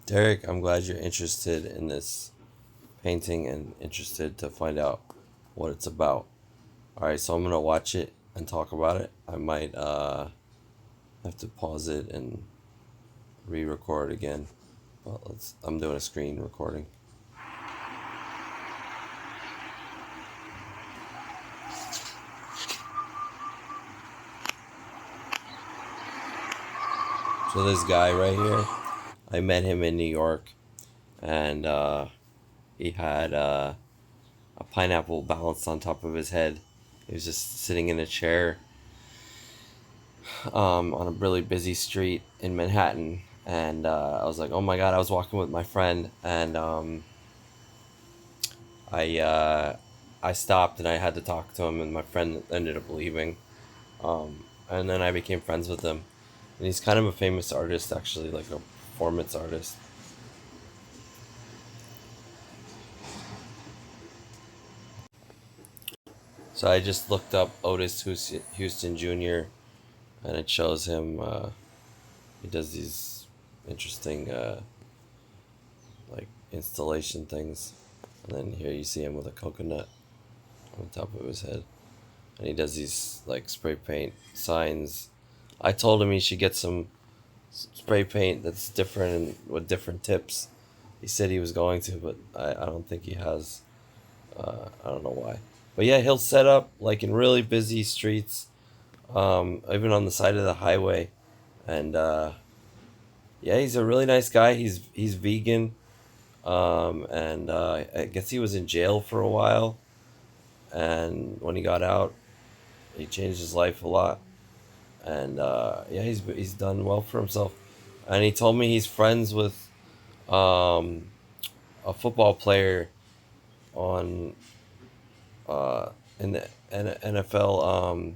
Derek, I'm glad you're interested in this painting and interested to find out what it's about. All right, so I'm gonna watch it and talk about it. I might have to pause it and re-record again. But let's. I'm doing a screen recording. So this guy right here, I met him in New York, and he had a pineapple balanced on top of his head. He was just sitting in a chair on a really busy street in Manhattan, and I was like, "Oh my god!" I was walking with my friend, and I uh, I stopped and I had to talk to him, and my friend ended up leaving, and then I became friends with him, and he's kind of a famous artist, actually, like a performance artist. So I just looked up Houston Jr. and it shows him. He does these interesting like installation things, and then here you see him with a coconut on top of his head, and he does these like spray paint signs. I told him he should get some spray paint that's different and with different tips. He said he was going to, but I don't think he has. I don't know why. But yeah, he'll set up like in really busy streets, even on the side of the highway. And yeah, he's a really nice guy. He's vegan, and I guess he was in jail for a while. And when he got out, he changed his life a lot. And yeah, he's done well for himself. And he told me he's friends with um, a football player on in the NFL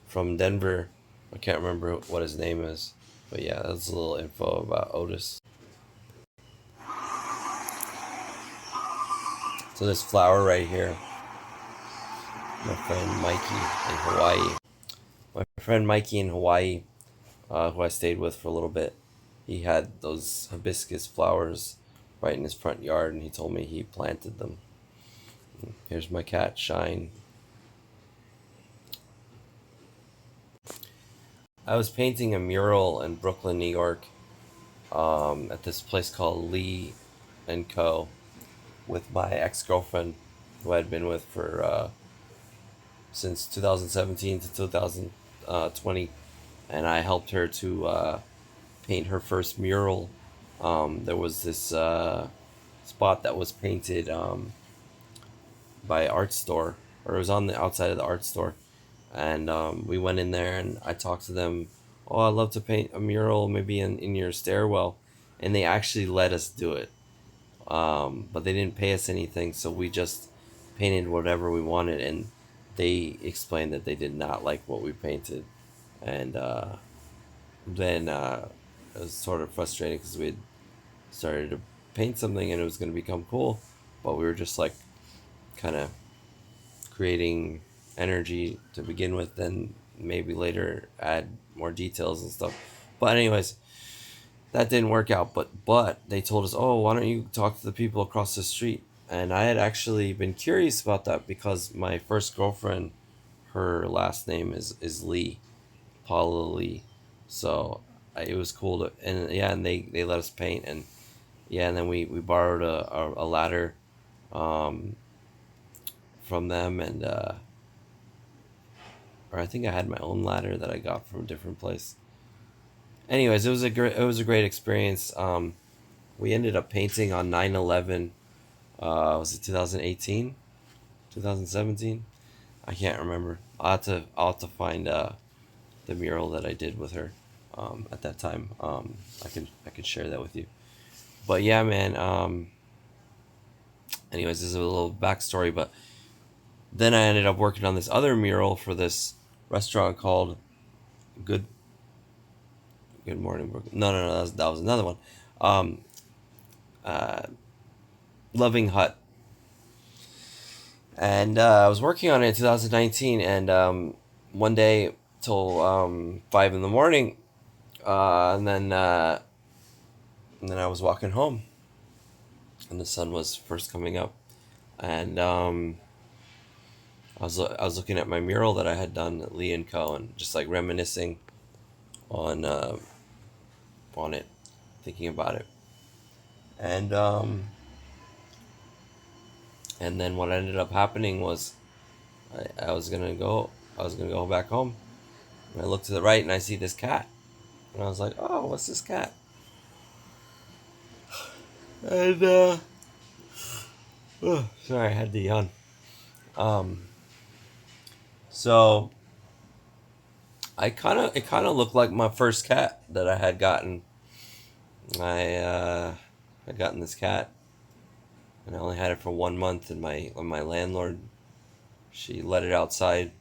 from Denver. I can't remember what his name is, but yeah, that's a little info about Otis. So this flower right here, my friend Mikey in Hawaii. My friend Mikey in Hawaii, who I stayed with for a little bit, he had those hibiscus flowers right in his front yard, and he told me he planted them. Here's my cat Shine. I was painting a mural in Brooklyn, New York, at this place called Lee and Co. with my ex girlfriend, who I had been with for since 2017 to 2020, and I helped her to paint her first mural. There was this spot that was painted by Art Store, or it was on the outside of the art store, and we went in there and I talked to them. Oh, I'd love to paint a mural, maybe in your stairwell, and they actually let us do it. But they didn't pay us anything, so we just painted whatever we wanted, and they explained that they did not like what we painted, and then it was sort of frustrating because we had started to paint something and it was going to become cool, but we were just like kind of creating energy to begin with, then maybe later add more details and stuff. But anyways, that didn't work out. But they told us, oh, why don't you talk to the people across the street? And I had actually been curious about that because my first girlfriend, her last name is Lee, Paula Lee. So it was cool to, and yeah, and they let us paint, and yeah, and then we borrowed a ladder um, from them, and or I think I had my own ladder that I got from a different place. Anyways, it was a great experience. We ended up painting on 9/11. Was it 2018, 2017? I can't remember. I'll have to find the mural that I did with her at that time. I can share that with you. But yeah, man. Anyways, this is a little backstory. But then I ended up working on this other mural for this restaurant called Good Good Morning Brooklyn. No, that was another one. Um, uh, Loving Hut, and I was working on it in 2019, and one day till 5 in the morning, and then And then I was walking home, and the sun was first coming up, and I was looking at my mural that I had done at Lee and Co. and just like reminiscing on on it, thinking about it, and and then what ended up happening was I was gonna go back home, and I look to the right and I see this cat, and I was like, oh, what's this cat? And oh, sorry, I had to yawn. Um, so it kind of looked like my first cat that I had gotten. I had gotten this cat, and I only had it for 1 month. And my landlord, she let it outside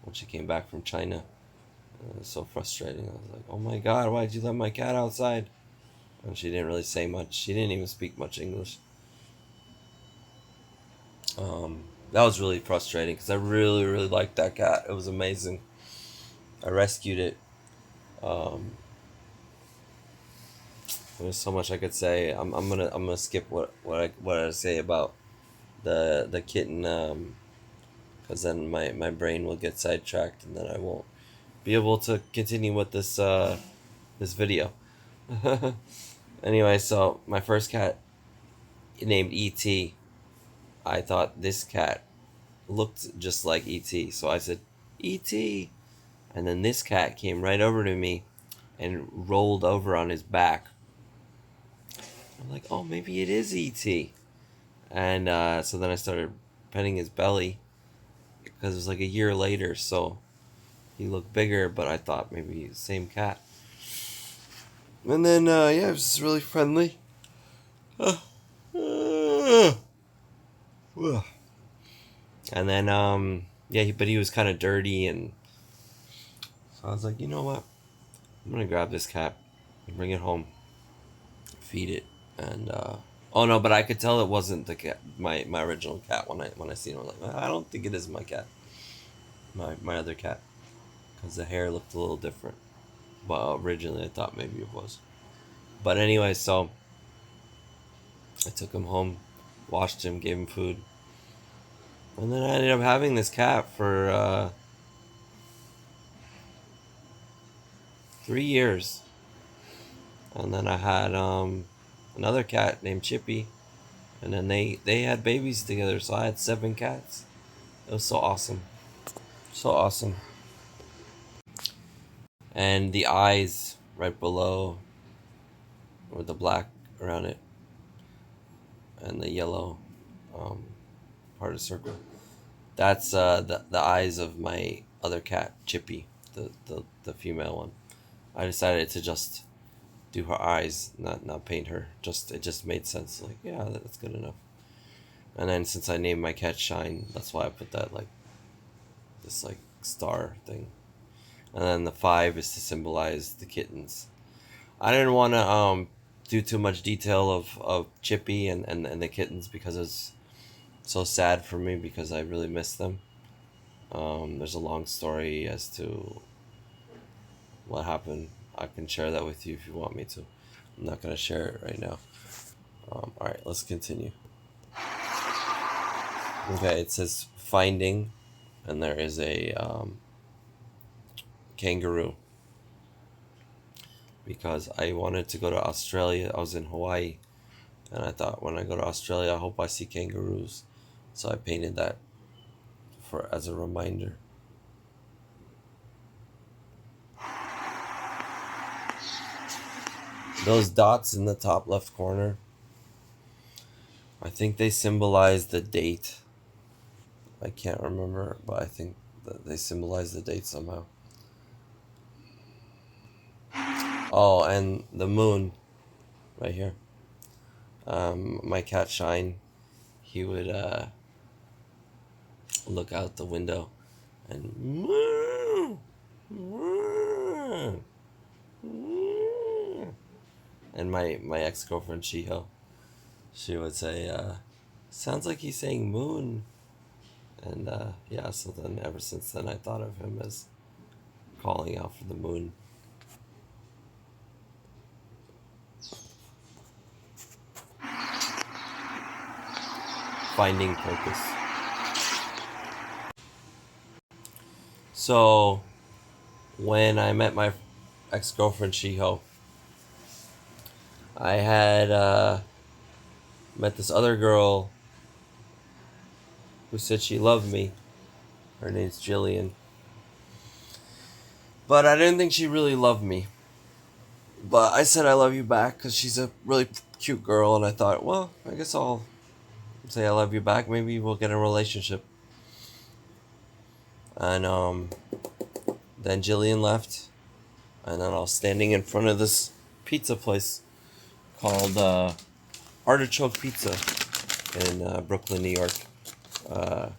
when she came back from China. It was so frustrating. I was like, oh my god, why did you let my cat outside? And she didn't really say much. She didn't even speak much English. That was really frustrating because I really, really liked that cat. It was amazing. I rescued it. Um, there's so much I could say. I'm gonna skip what I say about the kitten, because then my brain will get sidetracked and then I won't be able to continue with this video. Anyway, so my first cat named E.T. I thought this cat looked just like E.T. So I said, E.T. And then this cat came right over to me and rolled over on his back. I'm like, oh, maybe it is E.T. And so then I started petting his belly because it was like a year later, so he looked bigger, but I thought maybe the same cat. And then, yeah, it was just really friendly. And then, yeah, but he was kind of dirty, and so I was like, you know what? I'm gonna grab this cat and bring it home, feed it, and oh no, but I could tell it wasn't the cat, my original cat when I seen it. I was like, I don't think it is my cat, my other cat, because the hair looked a little different. But originally I thought maybe it was. But anyway, so I took him home, washed him, gave him food, and then I ended up having this cat for 3 years. And then I had another cat named Chippy, and then they had babies together, so I had 7 cats. It was so awesome, so awesome. And the eyes right below, with the black around it, and the yellow um, part of the circle. That's the eyes of my other cat, Chippy, the female one. I decided to just do her eyes, not paint her. It just made sense. Like, yeah, that's good enough. And then since I named my cat Shine, that's why I put that like this like star thing. And then the 5 is to symbolize the kittens. I didn't want to do too much detail of Chippy and the kittens because it's so sad for me because I really miss them. There's a long story as to what happened. I can share that with you if you want me to. I'm not going to share it right now. Alright, let's continue. Okay, it says finding, and there is a kangaroo. Because I wanted to go to Australia. I was in Hawaii, and I thought when I go to Australia, I hope I see kangaroos. So I painted that for as a reminder. Those dots in the top left corner, I think they symbolize the date. I can't remember, but I think that they symbolize the date somehow. Oh, and the moon, right here. My cat Shine, he would look out the window and and my ex-girlfriend Shiho, she would say, sounds like he's saying moon. And yeah, so then ever since then I thought of him as calling out for the moon. finding purpose. So, when I met my ex-girlfriend Shiho, I had met this other girl who said she loved me. Her name's Jillian. But I didn't think she really loved me. But I said I love you back because she's a really cute girl, and I thought, well, I guess I'll say I love you back. Maybe we'll get a relationship. And then Jillian left, and then I was standing in front of this pizza place called Artichoke Pizza in Brooklyn, New York. Uh,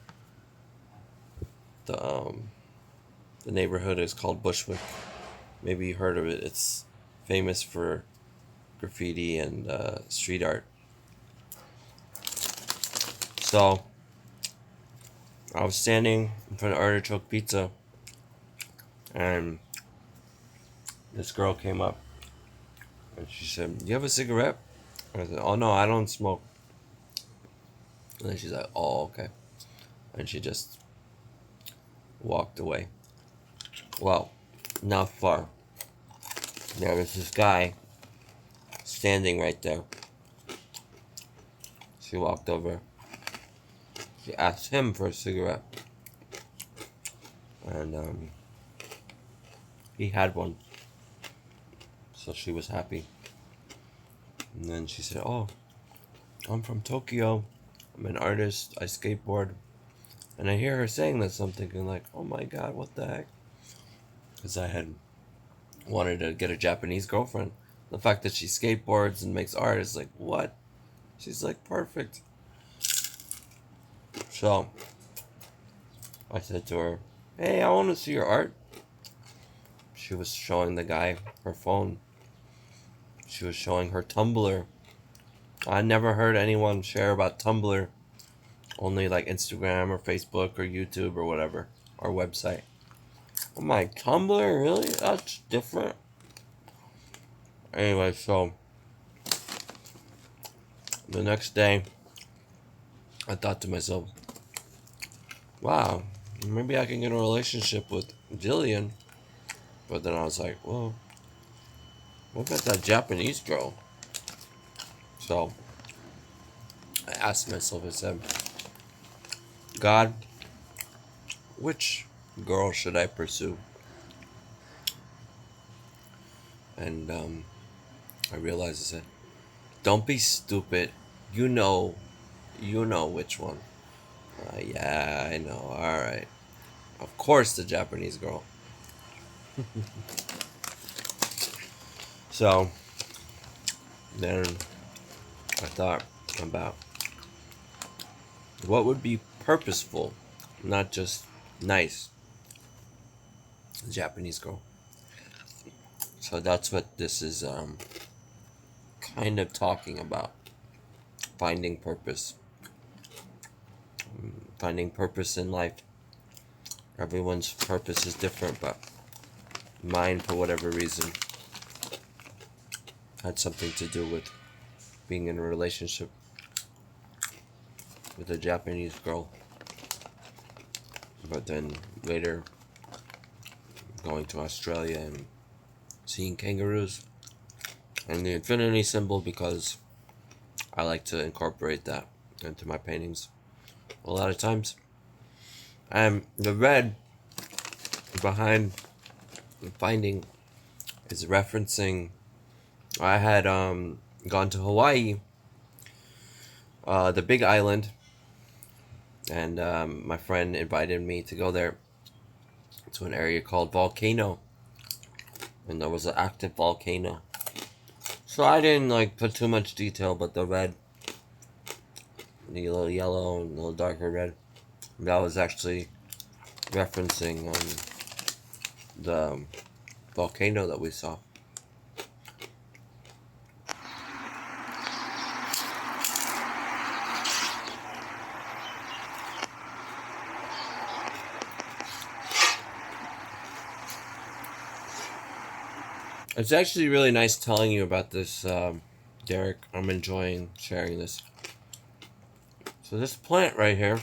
the neighborhood is called Bushwick. Maybe you heard of it. It's famous for graffiti and street art. So I was standing in front of Artichoke Pizza, and this girl came up, and she said, "Do you have a cigarette?" I said, "Oh no, I don't smoke." And then she's like, "Oh, okay," and she just walked away. Well, not far. There was this guy standing right there. She walked over. She asked him for a cigarette, and he had one. So she was happy. And then she said, "Oh, I'm from Tokyo. I'm an artist. I skateboard." And I hear her saying that something, and like, oh my god, what the heck? Because I had wanted to get a Japanese girlfriend. The fact that she skateboards and makes art is like, what? She's like, perfect. So I said to her, "Hey, I want to see your art." She was showing the guy her phone. She was showing her Tumblr. I never heard anyone share about Tumblr. Only like Instagram or Facebook or YouTube or whatever. Or website. I'm like, Tumblr? Really? That's different. Anyway, so the next day, I thought to myself, wow, maybe I can get a relationship with Jillian. But then I was like, well, what about that Japanese girl? So I asked myself, I said, God, which girl should I pursue? And I realized, I said, don't be stupid. You know which one. Yeah, I know. All right. Of course, the Japanese girl. So then I thought about what would be purposeful, not just nice. The Japanese girl. So that's what this is kind of talking about. Finding purpose. Finding purpose in life. Everyone's purpose is different, but mine, for whatever reason, had something to do with being in a relationship with a Japanese girl. But then later, going to Australia and seeing kangaroos. And the infinity symbol, because I like to incorporate that into my paintings a lot of times. And the red behind the finding is referencing, I had gone to Hawaii, the big island, and my friend invited me to go there to an area called Volcano, and there was an active volcano. So I didn't like put too much detail, but the red, the little yellow and a little darker red, that was actually referencing the volcano that we saw. It's actually really nice telling you about this, Derek. I'm enjoying sharing this. So So this plant right here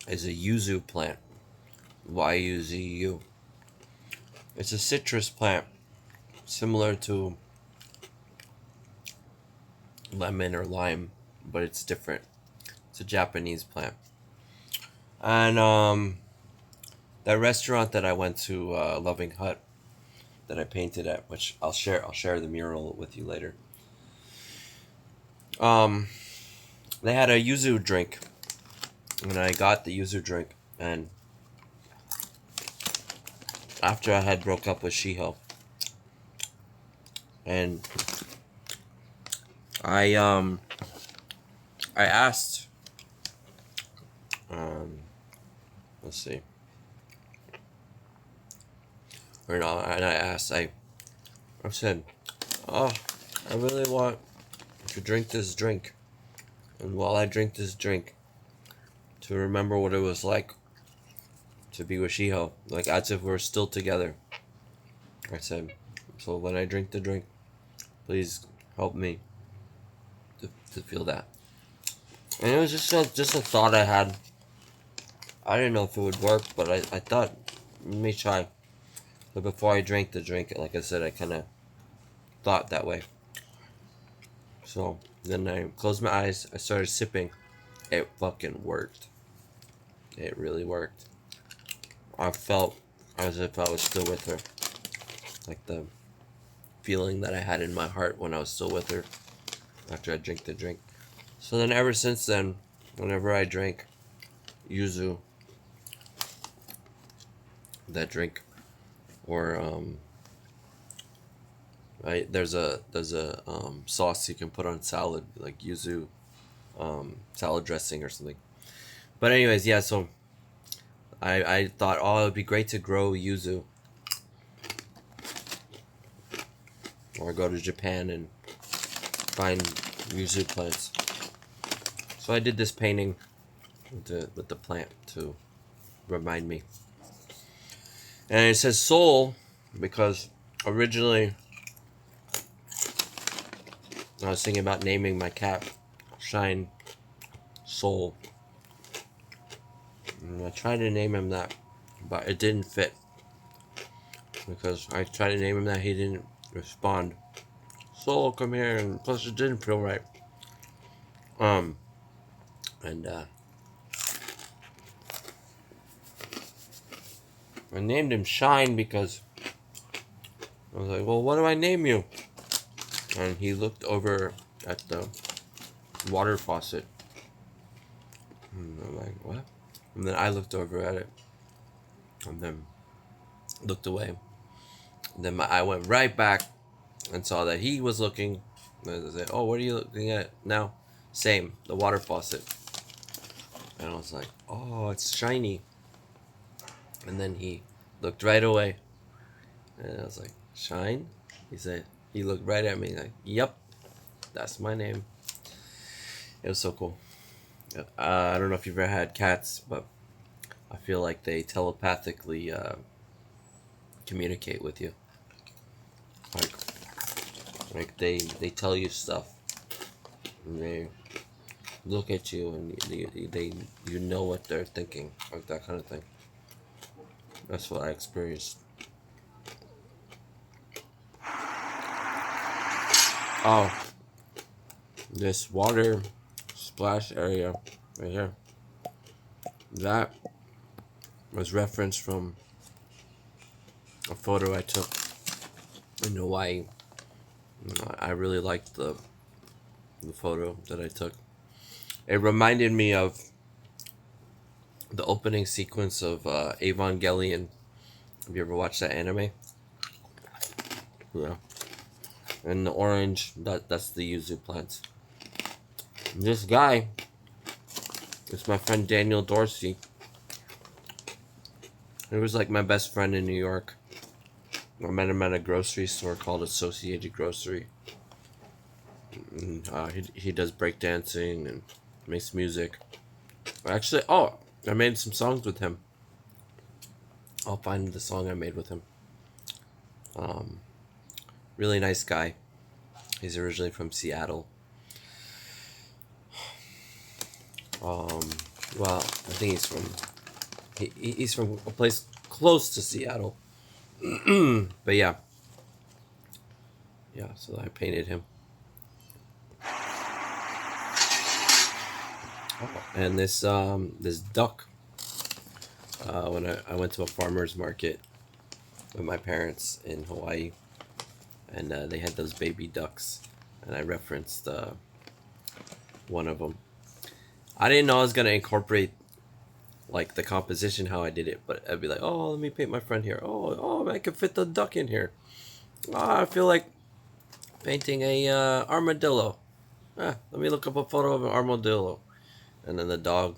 is a yuzu plant. Y-U-Z-U. It's a citrus plant similar to lemon or lime, but it's different. It's a Japanese plant. And that restaurant that I went to, Loving Hut, that I painted at, which I'll share. I'll share the mural with you later. Um, they had a yuzu drink, and I got the yuzu drink. And after I had broke up with Shiho, and I asked, um, let's see, or no, and I said, oh, I really want to drink this drink, and while I drink this drink, to remember what it was like to be with Shiho, like as if we're still together. I said, so when I drink the drink, please help me to feel that. And it was just a thought I had. I didn't know if it would work, but I thought, let me try. But before I drank the drink, like I said, I kind of thought that way. So then I closed my eyes, I started sipping. It fucking worked. It really worked. I felt as if I was still with her. Like the feeling that I had in my heart when I was still with her after I drank the drink. So then ever since then, whenever I drank yuzu, that drink, or right, there's a sauce you can put on salad, like yuzu salad dressing or something. But anyways, yeah, so I thought, oh, it would be great to grow yuzu, or go to Japan and find yuzu plants. So I did this painting with the plant to remind me. And it says soul because originally I was thinking about naming my cat Shine Soul. And I tried to name him that, but it didn't fit. Because I tried to name him that, he didn't respond. Soul, come here, and plus it didn't feel right. And I named him Shine because I was like, well, what do I name you? And he looked over at the water faucet. And I'm like, what? And then I looked over at it. And then looked away. And then I went right back and saw that he was looking. And I said, oh, what are you looking at now? Same, the water faucet. And I was like, oh, it's shiny. And then he looked right away. And I was like, Shine? He looked right at me like, yep, that's my name. It was so cool. I don't know if you've ever had cats, but I feel like they telepathically communicate with you. Like they tell you stuff. And they look at you and they you know what they're thinking, like that kind of thing. That's what I experienced. Oh, this water splash area right here, that was referenced from a photo I took in Hawaii. I really liked the photo that I took. It reminded me of the opening sequence of Evangelion. Have you ever watched that anime? Yeah. And the orange, that's the yuzu plants. And this guy, it's my friend Daniel Dorsey. He was like my best friend in New York. I met him at a grocery store called Associated Grocery. And, he does breakdancing and makes music. Actually, I made some songs with him. I'll find the song I made with him. Really nice guy. He's originally from Seattle. Um, well, I think he's from a place close to Seattle. But yeah, yeah. So I painted him. Oh, and this duck. When I went to a farmer's market with my parents in Hawaii, and they had those baby ducks, and I referenced one of them. I didn't know I was gonna incorporate like the composition how I did it, but I'd be like, oh, let me paint my friend here. Oh, I can fit the duck in here. Oh, I feel like painting a armadillo. Let me look up a photo of an armadillo, and then the dog.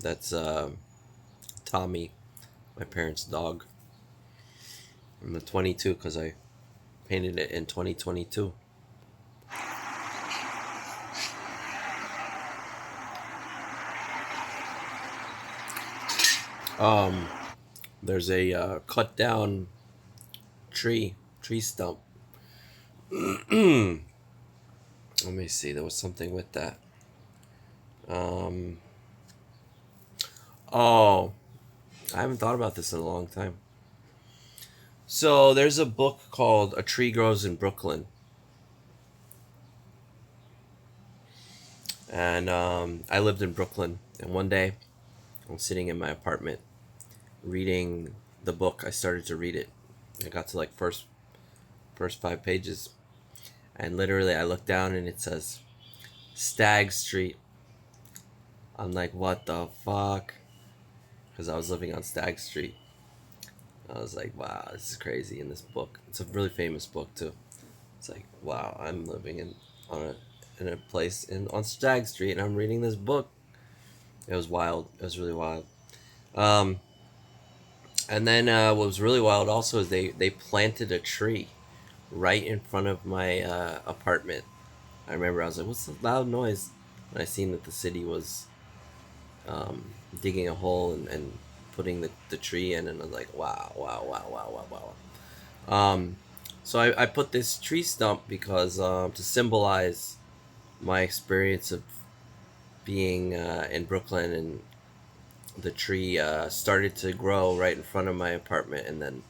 That's Tommy, my parents' dog. I'm the 22 because I painted it in 2022. Um, there's a cut down tree stump. Let me see. There was something with that. Um, oh, I haven't thought about this in a long time. So there's a book called A Tree Grows in Brooklyn. And I lived in Brooklyn. And one day, I'm sitting in my apartment reading the book. I started to read it. I got to like first 5 pages. And literally, I looked down and it says Stagg Street. I'm like, what the fuck? Because I was living on Stagg Street. I was like, wow, this is crazy in this book. It's a really famous book too. It's like, wow, I'm living in a place on Stagg Street and I'm reading this book. It was wild. It was really wild. Um, and then what was really wild also is they planted a tree right in front of my apartment. I remember I was like, what's the loud noise? And I seen that the city was digging a hole and putting the tree in, and I was like, wow, wow, wow, wow, wow, wow. So I put this tree stump because to symbolize my experience of being in Brooklyn, and the tree started to grow right in front of my apartment, and then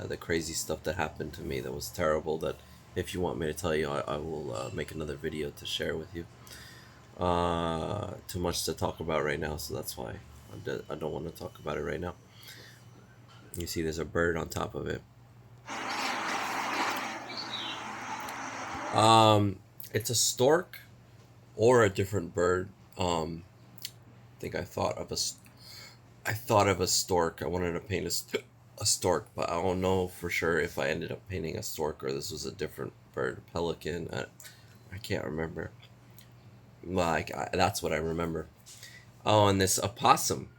the crazy stuff that happened to me that was terrible. That if you want me to tell you, I will make another video to share with you. Too much to talk about right now, so that's why I don't want to talk about it right now. You see, there's a bird on top of it. It's a stork or a different bird. I think I thought of a stork. I wanted to paint a stork, but I don't know for sure if I ended up painting a stork or this was a different bird, pelican. I can't remember. Like that's what I remember. Oh, and this opossum.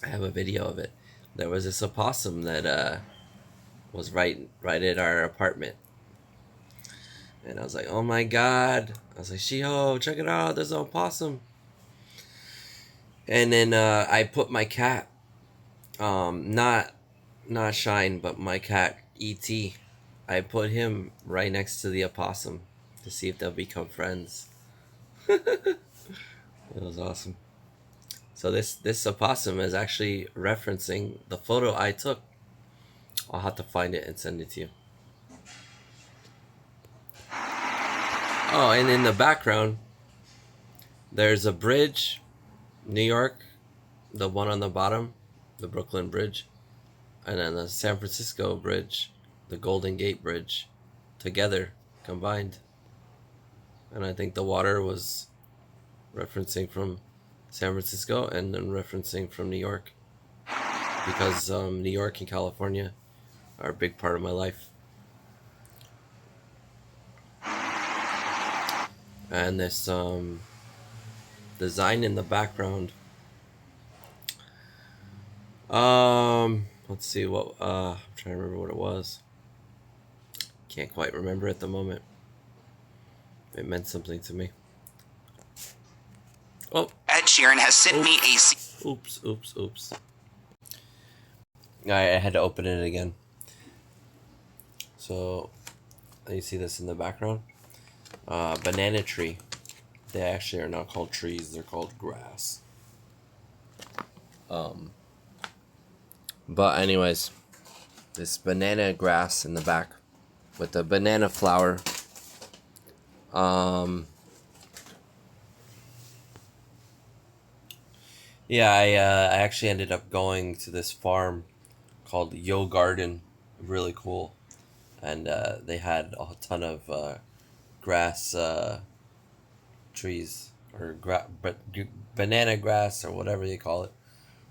I have a video of it. There was this opossum that was right at our apartment, and I was like, "Oh my god!" I was like, "Shiho, check it out! There's an opossum." And then I put my cat, not Shine, but my cat E.T. I put him right next to the opossum to see if they'll become friends. It was awesome. So this opossum is actually referencing the photo I took. I'll have to find it and send it to you. Oh, and in the background, there's a bridge, New York, the one on the bottom, the Brooklyn Bridge, and then the San Francisco Bridge, the Golden Gate Bridge, together, combined. And I think the water was referencing from San Francisco and then referencing from New York, because New York and California are a big part of my life. And this design in the background. Let's see what I'm trying to remember what it was. Can't quite remember at the moment. It meant something to me. Oh, Ed Sheeran has sent me a... Oops. I had to open it again. So, you see this in the background? Banana tree. They actually are not called trees, they're called grass. But anyways, this banana grass in the back with the banana flower. Yeah, I actually ended up going to this farm called Yo Garden, really cool, and they had a ton of grass trees or banana grass or whatever you call it,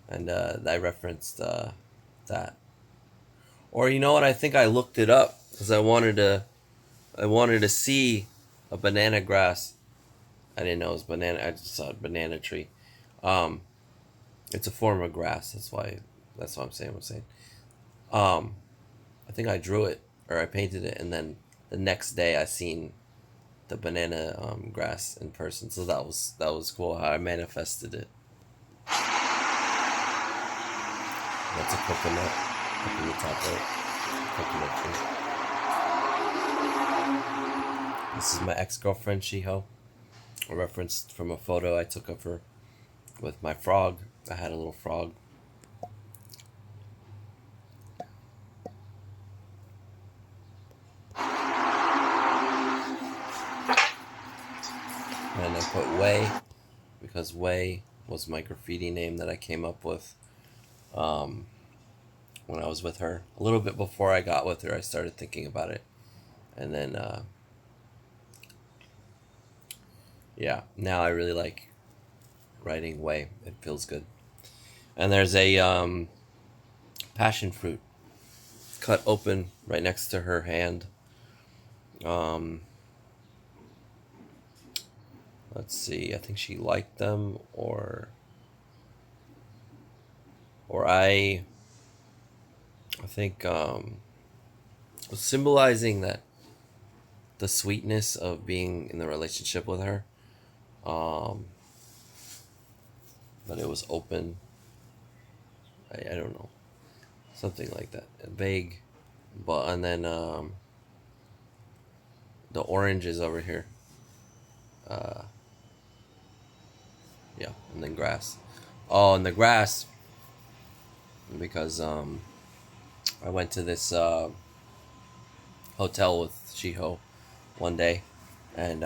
and I referenced that. Or you know what? I think I looked it up because I wanted to see a banana grass. I didn't know it was banana. I just saw a banana tree. Um, it's a form of grass. That's why. That's what I'm saying. Um, I think I drew it or I painted it, and then the next day I seen the banana grass in person. So that was cool how I manifested it. That's a coconut up in the top right. Coconut tree. This is my ex-girlfriend Shiho. A reference from a photo I took of her with my frog. I had a little frog. And I put Way because Way was my graffiti name that I came up with when I was with her. A little bit before I got with her, I started thinking about it. And then, yeah, now I really like writing Way. It feels good. And there's a passion fruit cut open right next to her hand. Let's see. I think she liked them, or I think was symbolizing that the sweetness of being in the relationship with her. Um, but it was open. I don't know, something like that, vague. But and then the orange is over here. Yeah, and then grass. Oh, and the grass because I went to this hotel with Shiho one day, and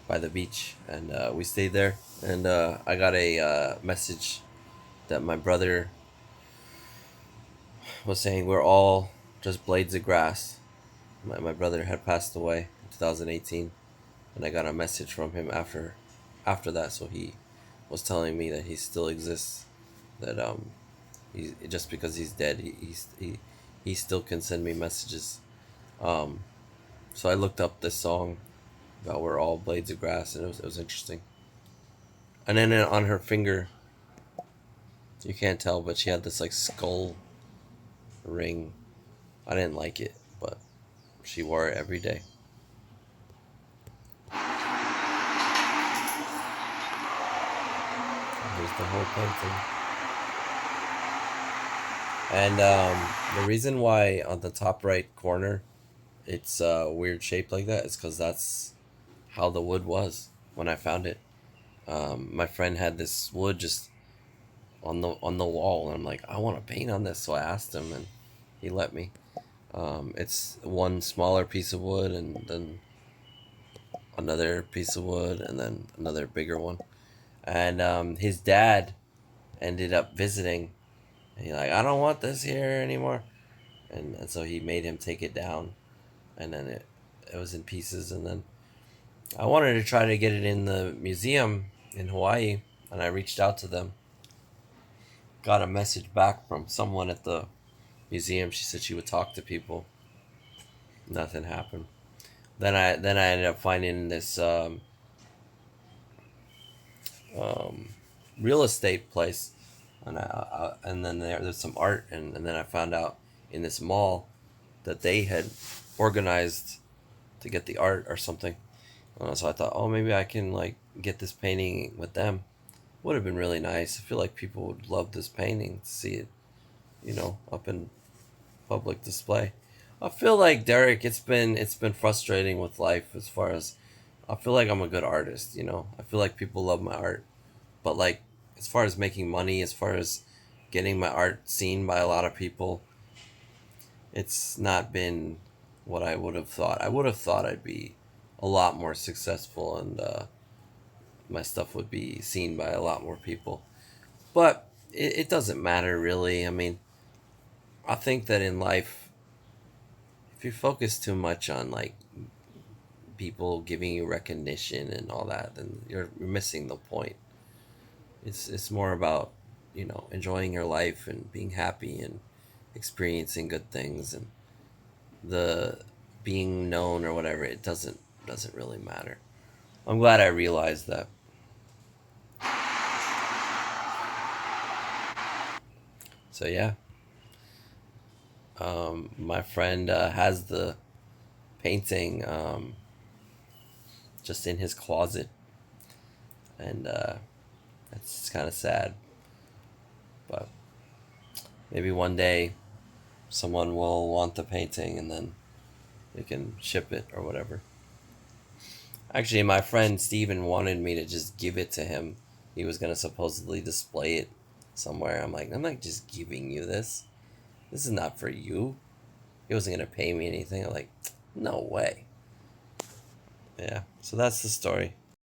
by the beach, and we stayed there. And I got a message that my brother was saying we're all just blades of grass. My brother had passed away in 2018, and I got a message from him after that. So he was telling me that he still exists. That he just because he's dead, he still can send me messages. Um, so I looked up this song about we're all blades of grass, and it was interesting. And then on her finger, you can't tell, but she had this like skull ring. I didn't like it, but she wore it every day. There's the whole painting. And the reason why on the top right corner it's weird shaped like that is because that's how the wood was when I found it. My friend had this wood just on the wall, and I'm like, I want to paint on this, so I asked him, and he let me. It's one smaller piece of wood, and then another piece of wood, and then another bigger one. And his dad ended up visiting, and he's like, I don't want this here anymore, and so he made him take it down, and then it was in pieces, and then I wanted to try to get it in the museum in Hawaii, and I reached out to them. Got a message back from someone at the museum. She said she would talk to people. Nothing happened. Then I ended up finding this real estate place, and then there's some art, and then I found out in this mall that they had organized to get the art or something. So I thought, oh, maybe I can like get this painting with them. Would have been really nice. I feel like people would love this painting to see it, up in public display. I feel like Derek, it's been frustrating with life as far as I feel like I'm a good artist, you know? I feel like people love my art. But like as far as making money, as far as getting my art seen by a lot of people, it's not been what I would have thought. I would have thought I'd be a lot more successful and my stuff would be seen by a lot more people. But it doesn't matter really. I mean, I think that in life, if you focus too much on like people giving you recognition and all that, then you're missing the point. It's more about, you know, enjoying your life and being happy and experiencing good things, and the being known or whatever, it doesn't really matter. I'm glad I realized that. So yeah, my friend has the painting just in his closet, and that's kind of sad. But maybe one day someone will want the painting, and then they can ship it or whatever. Actually, my friend Steven wanted me to just give it to him. He was gonna supposedly display it somewhere. I'm not just giving you this. This is not for you. He wasn't gonna pay me anything. I'm like, no way. Yeah. So that's the story.